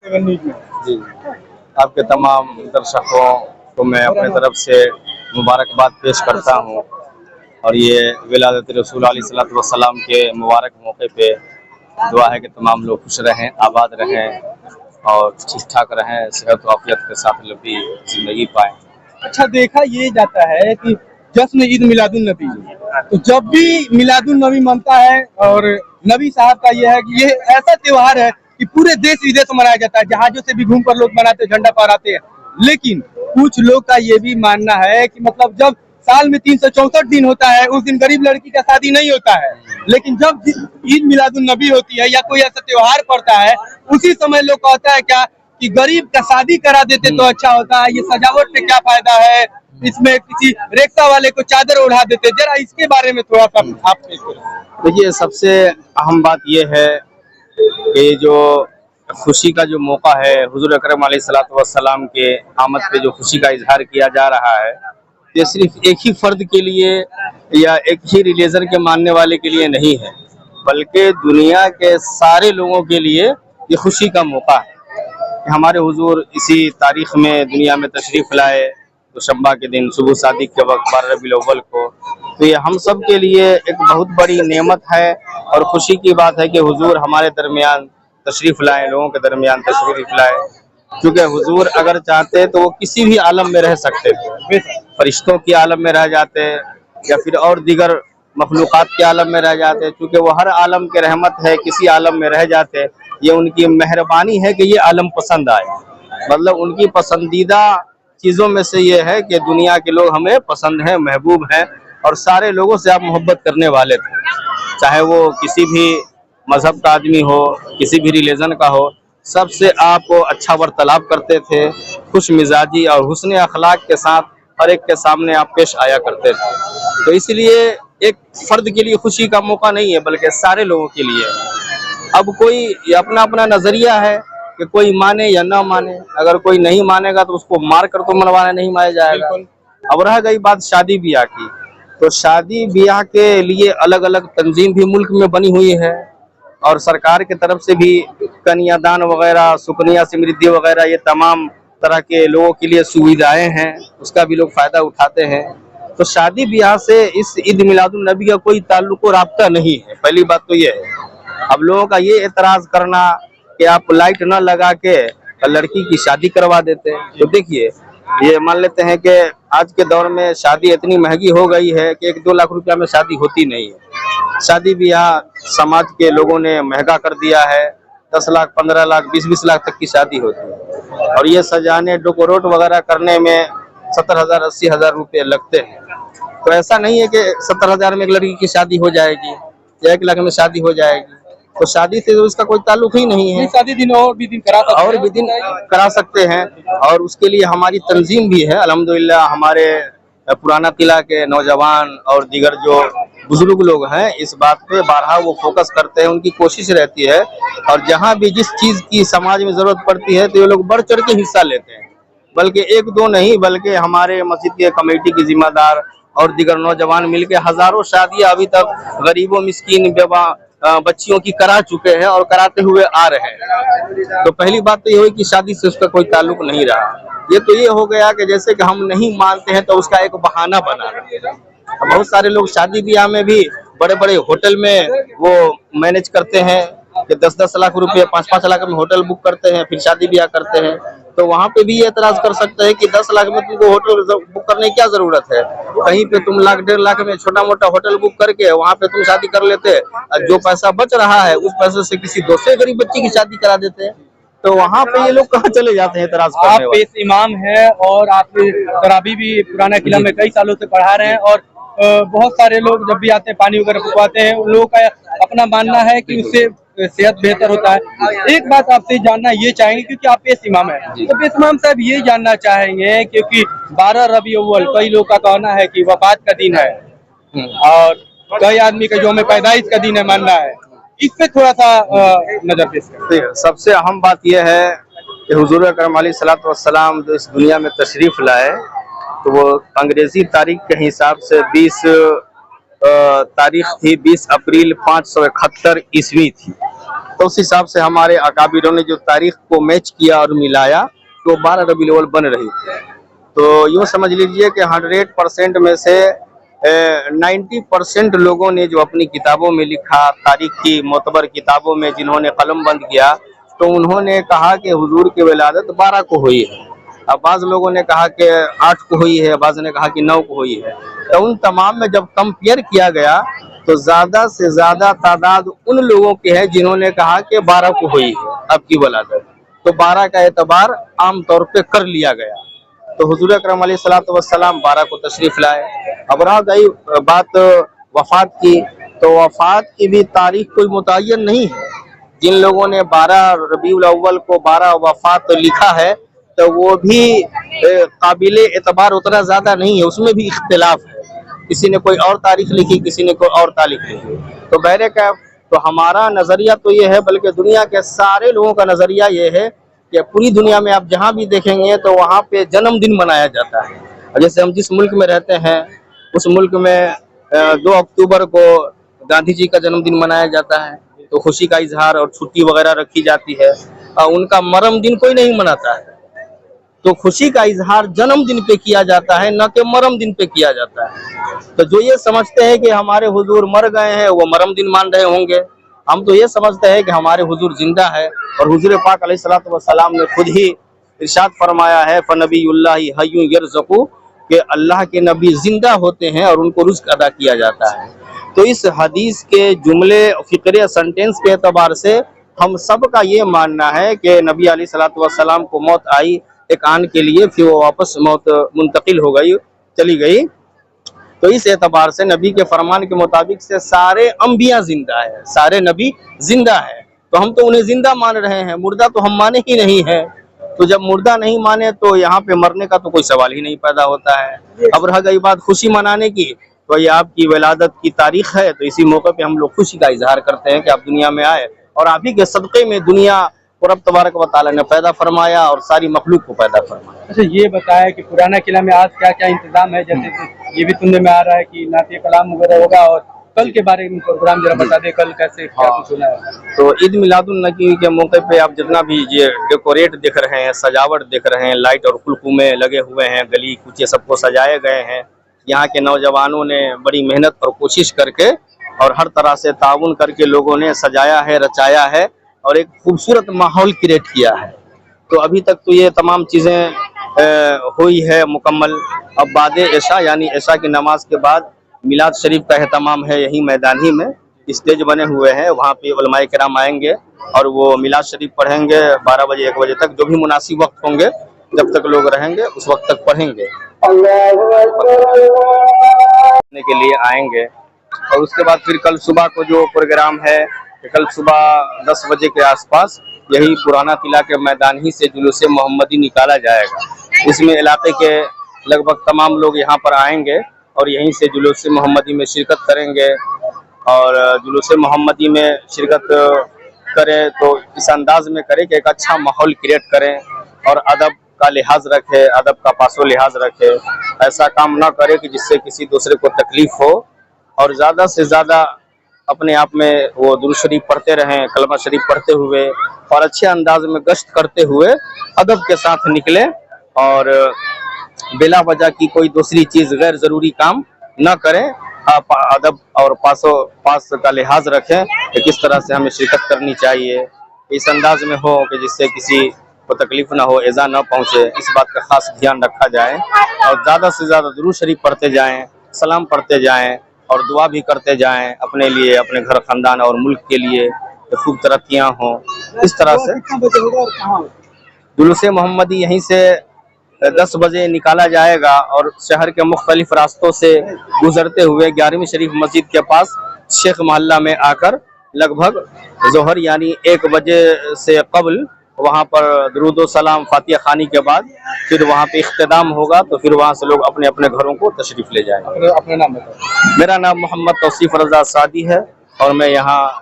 जी, आपके तमाम दर्शकों को मैं अपने तरफ से मुबारकबाद पेश करता हूँ। और ये विलादत रसूल अलैहिस्सलातु वस्सलाम के मुबारक मौके पे दुआ है कि तमाम लोग खुश रहें, आबाद रहें और ठीक ठाक रहें, सेहत व आफियत के साथ लंबी ज़िंदगी पाएँ। अच्छा, देखा ये जाता है कि जश्न ईद मिलादुन नबी, तो जब भी मिलादुन नबी मनता है और नबी साहब का ये है कि ये ऐसा त्योहार है कि पूरे देश विदेश में मनाया जाता है, जहाजों से भी घूम कर लोग मनाते, झंडा फहराते हैं। लेकिन कुछ लोग का ये भी मानना है कि मतलब जब साल में 364 दिन होता है, उस दिन गरीब लड़की का शादी नहीं होता है, लेकिन जब ईद मिलादुन नबी होती है या कोई ऐसा त्योहार पड़ता है, उसी समय लोग कहता है क्या कि गरीब का शादी करा देते तो अच्छा होता है, ये सजावट से क्या फायदा है, इसमें किसी रिक्शा वाले को चादर ओढ़ा देते। जरा इसके बारे में थोड़ा सा आप देखिए, सबसे अहम बात यह है कि जो खुशी का जो मौका है, हुजूर अकरम अलैहिस्सलातु वस्सलाम के आमद पे जो खुशी का इजहार किया जा रहा है, ये सिर्फ एक ही फर्द के लिए या एक ही रिलीजन के मानने वाले के लिए नहीं है, बल्कि दुनिया के सारे लोगों के लिए ये खुशी का मौका है। हमारे हुजूर इसी तारीख में दुनिया में तशरीफ़ लाए, तो शब्बा के दिन सुबह सादिक के वक्त 12 रबीउल अव्वल को, तो ये हम सब के लिए एक बहुत बड़ी नेमत है और खुशी की बात है कि हुजूर हमारे दरमियान तशरीफ़ लाए, लोगों के दरमियान तशरीफ़ लाए। क्योंकि हुजूर अगर चाहते तो वो किसी भी आलम में रह सकते थे, फरिश्तों के आलम में रह जाते या फिर और दीगर मखलूक़ात के आलम में रह जाते, क्योंकि वो हर आलम के रहमत है, किसी आलम में रह जाते। ये उनकी मेहरबानी है कि ये आलम पसंद आए, मतलब उनकी पसंदीदा चीज़ों में से ये है कि दुनिया के लोग हमें पसंद हैं, महबूब हैं और सारे लोगों से आप मोहब्बत करने वाले थे, चाहे वो किसी भी मज़हब का आदमी हो, किसी भी रिलीजन का हो, सबसे आप अच्छा वार्तालाप करते थे, खुश मिजाजी और हुस्न अखलाक के साथ हर एक के सामने आप पेश आया करते थे। तो इसलिए एक फ़र्द के लिए खुशी का मौका नहीं है, बल्कि सारे लोगों के लिए है। अब कोई अपना अपना नज़रिया है कि कोई माने या ना माने, अगर कोई नहीं मानेगा तो उसको मार कर तो मनवाना नहीं मारा जाएगा। अब रह गई बात शादी ब्याह की, तो शादी ब्याह के लिए अलग अलग तंजीम भी मुल्क में बनी हुई है और सरकार की तरफ से भी कन्यादान वगैरह, सुकन्या समृद्धि वगैरह, ये तमाम तरह के लोगों के लिए सुविधाएं हैं, उसका भी लोग फ़ायदा उठाते हैं। तो शादी ब्याह से इस ईद मिलादुन नबी का कोई ताल्लुक और राब्ता नहीं है, पहली बात तो ये है। अब लोगों का ये एतराज़ करना कि आप लाइट न लगा के लड़की की शादी करवा देते हैं, तो देखिए, ये मान लेते हैं कि आज के दौर में शादी इतनी महंगी हो गई है कि 1-2 लाख रुपया में शादी होती नहीं है। शादी ब्याह समाज के लोगों ने महंगा कर दिया है, 10 लाख, 15 लाख, 20-20 लाख तक की शादी होती है और ये सजाने, डेकोरेट वगैरह करने में 70,000, 80,000 रुपये लगते हैं। तो ऐसा नहीं है कि 70,000 में एक लड़की की शादी हो जाएगी या 1 लाख में शादी हो जाएगी, तो शादी से तो इसका कोई ताल्लुक ही नहीं है। शादी दिन और भी दिन करा सकते हैं और उसके लिए हमारी तंजीम भी है। अल्हम्दुलिल्लाह हमारे पुराना किला के नौजवान और दीगर जो बुजुर्ग लोग हैं, इस बात पे बारहा वो फोकस करते हैं, उनकी कोशिश रहती है और जहाँ भी जिस चीज़ की समाज में ज़रूरत पड़ती है तो ये लोग बढ़ चढ़ के हिस्सा लेते हैं, बल्कि 1-2 नहीं, बल्कि हमारे मस्जिद के कमेटी के जिम्मेदार और दीगर नौजवान मिलके हज़ारों शादियाँ अभी तक गरीबों, मिस्कीन, बेवा बच्चियों की करा चुके हैं और कराते हुए आ रहे हैं। तो पहली बात तो ये हुई कि शादी से उसका कोई ताल्लुक नहीं रहा। ये तो ये हो गया कि जैसे कि हम नहीं मानते हैं तो उसका एक बहाना बना रहा है। बहुत सारे लोग शादी ब्याह में भी बड़े बड़े होटल में वो मैनेज करते हैं कि 10-10 लाख रुपए, 5-5 लाख में होटल बुक करते हैं, फिर शादी ब्याह करते हैं। तो वहाँ पे भी ये एतराज़ कर सकते हैं कि 10 लाख में तुमको होटल बुक करने की क्या जरूरत है, कहीं पे तुम लाख 1.5 लाख में छोटा मोटा होटल बुक करके वहाँ पे तुम शादी कर लेते, जो पैसा बच रहा है उस पैसे से किसी दूसरे गरीब बच्ची की शादी करा देते हैं। तो वहाँ पे ये लोग कहाँ चले जाते हैं एतराज़ करने वाले। आप पेश इमाम है और आप तरावी भी पुराना किला में कई सालों से पढ़ा रहे हैं और बहुत सारे लोग जब भी आते हैं पानी वगैरह पकवाते हैं, उन लोगों का अपना मानना है कि उससे सेहत बेहतर होता है। एक बात आपसे जानना ये चाहेंगे, क्योंकि आप पेश इमाम है, तो पेश इमाम साहब ये जानना चाहेंगे क्योंकि 12 रबी अव्वल कई लोग का कहना है कि वफात का दिन है और कई आदमी का यौम पैदाइश का दिन है मानना है, इस पे थोड़ा सा नजर पेश करें। सबसे अहम बात यह है कि हुजूर अकरम अलैहिस्सलातु वस्सलाम जो इस दुनिया में तशरीफ़ लाए, तो वो अंग्रेजी तारीख के हिसाब से 20 तारीख थी, 20 अप्रैल 571 ईस्वी थी। तो उस हिसाब से हमारे अकाबिरों ने जो तारीख को मैच किया और मिलाया तो 12 रबीउल अव्वल बन रही थी। तो यूँ समझ लीजिए कि 100% में से 90% लोगों ने जो अपनी किताबों में लिखा, तारीख की मोतबर किताबों में जिन्होंने कलम बंद किया, तो उन्होंने कहा कि हुजूर की विलादत 12 को हुई है। अब बाज़ लोगों ने कहा कि 8 को हुई है, बाज़ ने कहा कि 9 को हुई है। तो उन तमाम में जब कंपेयर किया गया तो ज़्यादा से ज़्यादा तादाद उन लोगों की है जिन्होंने कहा कि 12 को हुई है आपकी विलादत। तो 12 का एतबार आम तौर पे कर लिया गया। तो हुजूर अकरम अलैहिस्सलातु वस्सलाम 12 को तशरीफ लाए। अब रहा गई बात वफात की, तो वफात की भी तारीख कोई मुतय्यन नहीं है। जिन लोगों ने 12 रबीउल अव्वल को 12 वफात लिखा है तो वो भी काबिले एतबार उतना ज़्यादा नहीं है, उसमें भी इख्तिलाफ है। किसी ने कोई और तारीख लिखी, किसी ने कोई और तारीख लिखी। तो बहरे का तो हमारा नज़रिया तो ये है, बल्कि दुनिया के सारे लोगों का नज़रिया ये है कि पूरी दुनिया में आप जहाँ भी देखेंगे तो वहाँ पे जन्मदिन मनाया जाता है। और जैसे हम जिस मुल्क में रहते हैं उस मुल्क में 2 अक्टूबर को गांधी जी का जन्मदिन मनाया जाता है, तो खुशी का इजहार और छुट्टी वगैरह रखी जाती है। उनका मरम दिन कोई नहीं मनाता है। तो खुशी का इजहार जन्मदिन पे किया जाता है, न कि मरम दिन पे किया जाता है। तो जो ये समझते हैं कि हमारे हुजूर मर गए हैं वो मरम दिन मान रहे होंगे। हम तो ये समझते हैं कि हमारे हुजूर जिंदा है, और हुजूर पाक अलैहिस्सलातु वस्सलाम ने खुद ही इरशाद फरमाया है फ़नबीयुल्लाहि हय्युन यरज़क़ु, कि अल्लाह के नबी जिंदा होते हैं और उनको रुज़्क़ अदा किया जाता है। तो इस हदीस के जुमले फ़िक्रे सेंटेंस के एतबार से हम सब का ये मानना है कि नबी अलैहिस्सलातु वस्सलाम को मौत आई एक आन के लिए, फिर वो वापस मौत मुंतकिल हो गई, चली गई। तो इस एतबार से नबी के फरमान के मुताबिक से सारे अंबिया जिंदा है, सारे नबी जिंदा है। तो हम तो उन्हें जिंदा मान रहे हैं, मुर्दा तो हम माने ही नहीं है। तो जब मुर्दा नहीं माने तो यहाँ पे मरने का तो कोई सवाल ही नहीं पैदा होता है। अब रह गई बात खुशी मनाने की, तो ये आपकी विलादत की तारीख है, तो इसी मौके पे हम लोग खुशी का इजहार करते हैं कि आप दुनिया में आए, और आप ही के सदक़े में दुनिया को रब तबारक व तआला ने पैदा फरमाया और सारी मखलूक को पैदा फरमाया। अच्छा, ये बताया कि पुराना किला में आज क्या क्या इंतजाम है? जैसे ये भी सुनने में आ रहा है कि नाते कलाम वगैरह होगा, और कल के बारे में प्रोग्राम जरा बता दे, कल कैसे क्या कुछ होना है? तो ईद मिलादुन नबी के मौके पे आप जितना भी ये डेकोरेट देख रहे हैं, सजावट देख रहे हैं, लाइट और खुलकुमे लगे हुए हैं, गली कूचे सबको सजाए गए हैं। यहाँ के नौजवानों ने बड़ी मेहनत और कोशिश करके और हर तरह से ताउन करके लोगों ने सजाया है, रचाया है और एक खूबसूरत माहौल क्रिएट किया है। तो अभी तक तो ये तमाम चीज़ें हुई है मुकम्मल। अब बाद ऐशा यानी ऐशा की नमाज के बाद मिलाद शरीफ का एहतमाम है, यही मैदान ही में स्टेज बने हुए हैं, वहाँ पे उलमाए किराम आएंगे और वो मिलाद शरीफ पढ़ेंगे 12 बजे 1 बजे तक, जो भी मुनासिब वक्त होंगे जब तक लोग रहेंगे उस वक्त तक पढ़ेंगे, के लिए आएंगे। और उसके बाद फिर कल सुबह को जो प्रोग्राम है, कल सुबह 10 बजे के आसपास यही पुराना किला के मैदान ही से जुलूस मोहम्मदी निकाला जाएगा। इसमें इलाके के लगभग तमाम लोग यहाँ पर आएंगे और यहीं से जुलूस मोहम्मदी में शिरकत करेंगे। और जुलूस मोहम्मदी में शिरकत करें तो इस अंदाज में करें कि एक अच्छा माहौल क्रिएट करें और अदब का लिहाज रखें, अदब का पासो लिहाज रखें। ऐसा काम ना करें कि जिससे किसी दूसरे को तकलीफ हो, और ज़्यादा से ज़्यादा अपने आप में वो दुरूद शरीफ पढ़ते रहें, कलमा शरीफ पढ़ते हुए और अच्छे अंदाज में गश्त करते हुए अदब के साथ निकलें, और बिला वजह की कोई दूसरी चीज़ गैर ज़रूरी काम न करें। अदब और पास का लिहाज रखें कि किस तरह से हमें शिरकत करनी चाहिए, इस अंदाज में हो कि जिससे किसी को तकलीफ ना हो, एज़ा ना पहुँचे, इस बात का खास ध्यान रखा जाए। और ज़्यादा से ज़्यादा दुरूद शरीफ पढ़ते जाएँ, सलाम पढ़ते जाएँ और दुआ भी करते जाएं अपने लिए, अपने घर खानदान और मुल्क के लिए कि खूब तरक्कियां हों। इस तरह से जुलूस मोहम्मदी यहीं से 10 बजे निकाला जाएगा और शहर के मुख्तलिफ रास्तों से गुजरते हुए 11वीं शरीफ मस्जिद के पास शेख मोहल्ला में आकर लगभग जोहर यानी 1 बजे से कबल वहाँ पर दुरूद व सलाम फातिहा खानी के बाद फिर वहाँ पे इख्तिताम होगा। तो फिर वहाँ से लोग अपने अपने घरों को तशरीफ ले जाएंगे। अपना नाम बताओ। मेरा नाम मोहम्मद तौसीफ रज़ा सादी है और मैं यहाँ